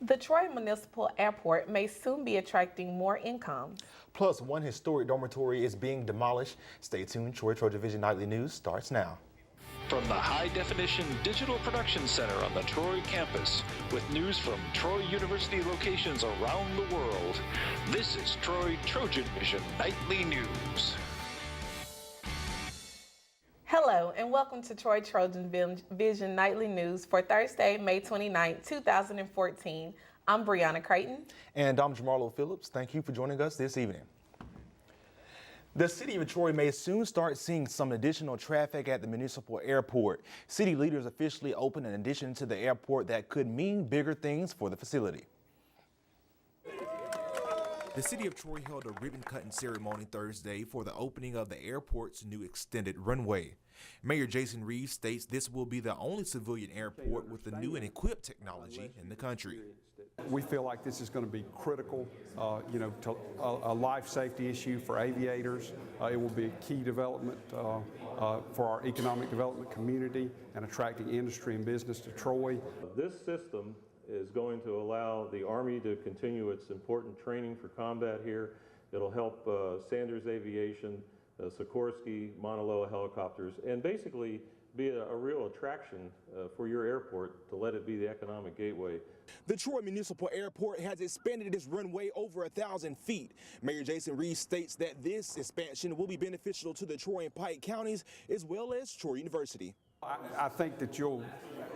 The Troy Municipal Airport may soon be attracting more income. Plus, one historic dormitory is being demolished. Stay tuned. TrojanVision Nightly News starts now. From the high-definition digital production center on the Troy campus, with news from Troy University locations around the world, this is Troy TrojanVision Nightly News. Hello, and welcome to Troy TrojanVision Nightly News for Thursday, May 29, 2014. I'm Brianna Creighton. And I'm Jamarlo Phillips. Thank you for joining us this evening. The city of Troy may soon start seeing some additional traffic at the municipal airport. City leaders officially opened an addition to the airport that could mean bigger things for the facility. The city of Troy held a ribbon-cutting ceremony Thursday for the opening of the airport's new extended runway. Mayor Jason Reeves states this will be the only civilian airport with the new and equipped technology in the country. We feel like this is going to be critical, to a life safety issue for aviators. It will be a key development for our economic development community and attracting industry and business to Troy. This system is going to allow the Army to continue its important training for combat here. It'll help Sanders Aviation, Sikorsky, Mauna Loa helicopters, and basically be a real attraction for your airport to let it be the economic gateway. The Troy Municipal Airport has expanded its runway over 1,000 feet. Mayor Jason Reeves states that this expansion will be beneficial to the Troy and Pike counties as well as Troy University. I think that you'll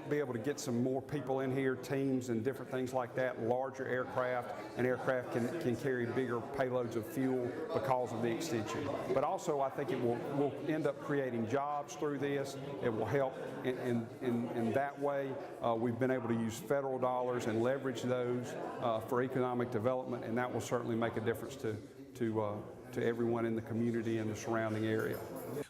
be able to get some more people in here, teams and different things like that, larger aircraft, and aircraft can carry bigger payloads of fuel because of the extension. But also I think it will end up creating jobs through this. It will help in that way. We've been able to use federal dollars and leverage those for economic development, and that will certainly make a difference to everyone in the community and the surrounding area.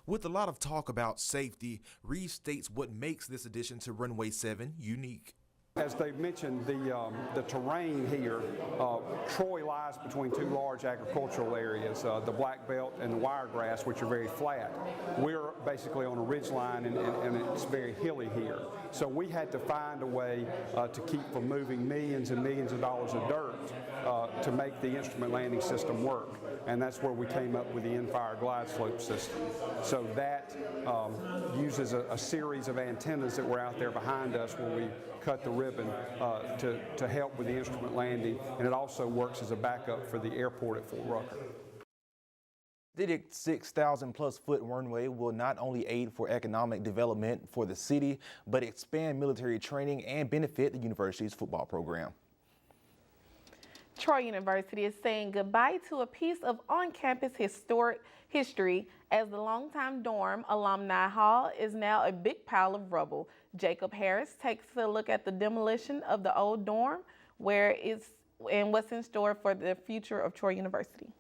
With a lot of talk about safety, Reeves states what makes this addition to Runway 7 unique. As they mentioned, the terrain here, Troy lies between two large agricultural areas, the Black Belt and the Wiregrass, which are very flat. We're basically on a ridge line and it's very hilly here. So we had to find a way to keep from moving millions and millions of dollars of dirt to make the instrument landing system work. And that's where we came up with the in-fire glide slope system. So that uses a series of antennas that were out there behind us where we cut the ribbon to help with the instrument landing, and it also works as a backup for the airport at Fort Rucker. The 6,000-plus foot runway will not only aid for economic development for the city, but expand military training and benefit the university's football program. Troy University is saying goodbye to a piece of on-campus historic history as the longtime dorm Alumni Hall is now a big pile of rubble. Jacob Harris takes a look at the demolition of the old dorm, and what's in store for the future of Troy University.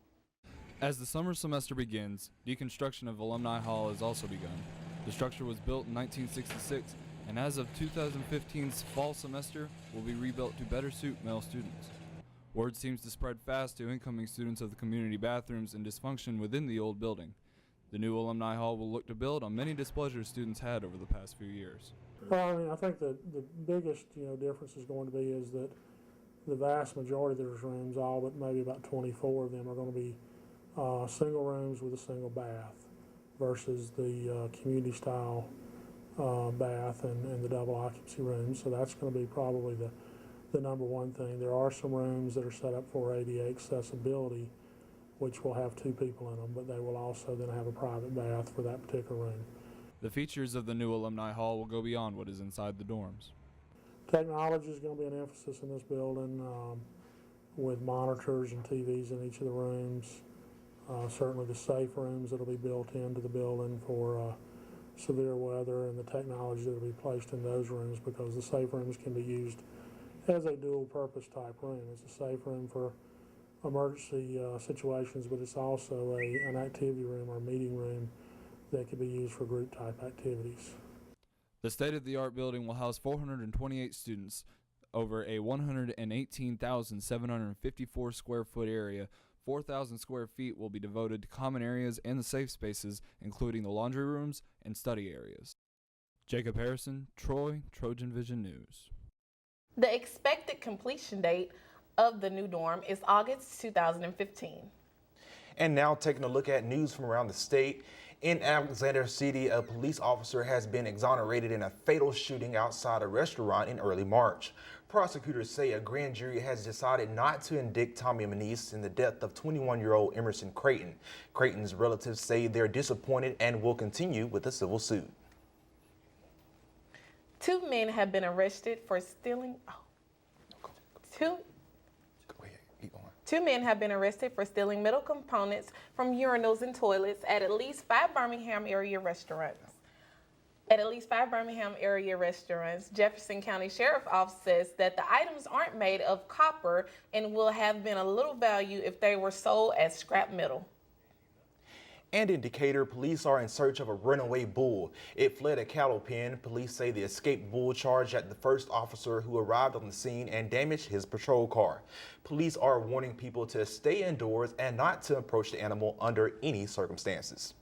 As the summer semester begins, deconstruction of Alumni Hall has also begun. The structure was built in 1966, and as of 2015's fall semester, will be rebuilt to better suit male students. Word seems to spread fast to incoming students of the community bathrooms and dysfunction within the old building. The new Alumni Hall will look to build on many displeasures students had over the past few years. Well, I think the biggest difference is going to be is that the vast majority of those rooms, all but maybe about 24 of them, are going to be single rooms with a single bath versus the community style bath and the double occupancy rooms. So that's going to be probably the number one thing. There are some rooms that are set up for ADA accessibility, which will have 2 people in them, but they will also then have a private bath for that particular room. The features of the new Alumni Hall will go beyond what is inside the dorms. Technology is going to be an emphasis in this building with monitors and TVs in each of the rooms. Certainly the safe rooms that will be built into the building for severe weather, and the technology that will be placed in those rooms, because the safe rooms can be used as a dual purpose type room. It's a safe room for emergency situations, but it's also an activity room or meeting room that could be used for group type activities. The state-of-the-art building will house 428 students over a 118,754 square foot area. 4,000 square feet will be devoted to common areas and the safe spaces, including the laundry rooms and study areas. Jacob Harrison, Troy, TrojanVision News. The expected completion date of the new dorm is August 2015. And now taking a look at news from around the state. In Alexander City, a police officer has been exonerated in a fatal shooting outside a restaurant in early March. Prosecutors say a grand jury has decided not to indict Tommy Manise in the death of 21-year-old Emerson Creighton. Creighton's relatives say they're disappointed and will continue with the civil suit. Two men have been arrested for stealing. Two men have been arrested for stealing metal components from urinals and toilets at least 5 Birmingham area restaurants. Jefferson County Sheriff's Office says that the items aren't made of copper and will have been of little value if they were sold as scrap metal. And in Decatur, police are in search of a runaway bull. It fled a cattle pen. Police say the escaped bull charged at the first officer who arrived on the scene and damaged his patrol car. Police are warning people to stay indoors and not to approach the animal under any circumstances.